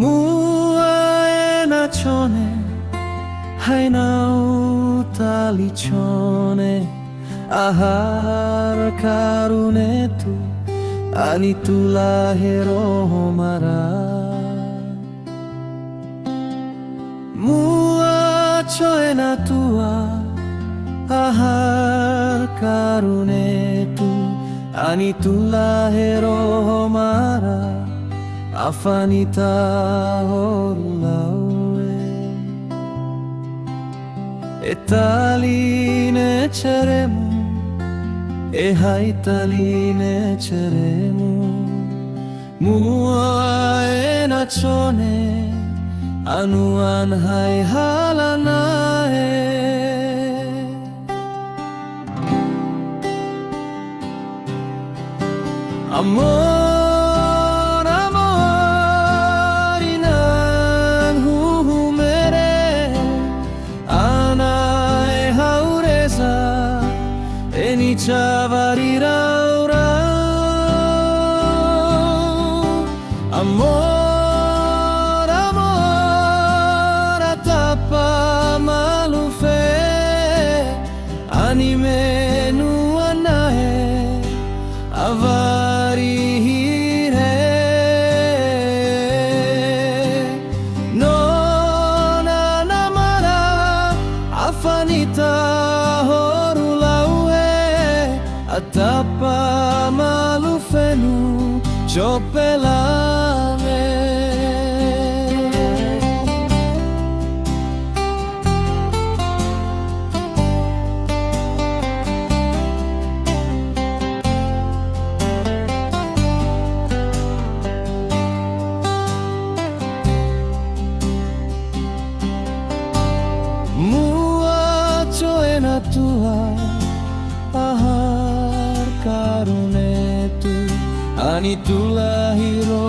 Mua e na chone hai nau tali chone ahar karunetu ani tula hero mara mua choe na tua ahar karunetu ani tula hero mara afanita horulaue etaline ceremu e haitaline ceremu mua e na chone anuan hai halanae amor amor inan humere ana e haureza eni chavariraura amor amor atapa malufe anime nuanae avari hire nona namara afanita horulaue atapa malufenu chopelame mua choe na tua ahar karunetu ani tula hiro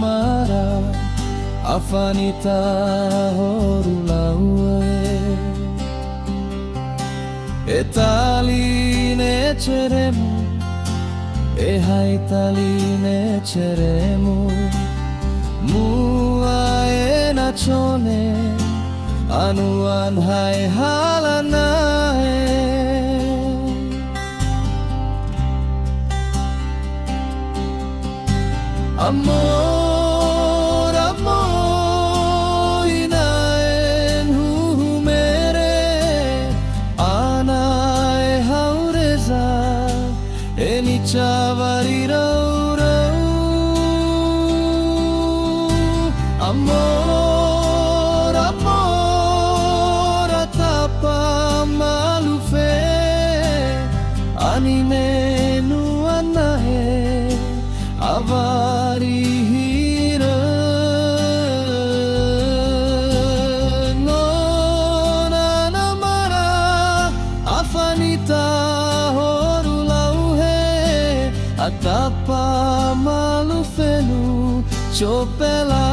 mara afanita horulaue etaline ceremu e haitaline ceremu mua e na chone anuan hai halanae amor amor inaen humere ana e haureza eni chavariraura amor amor atapa malufe anime nuanae avari hira nona namara afanita horulauhe atapa malufenu chopela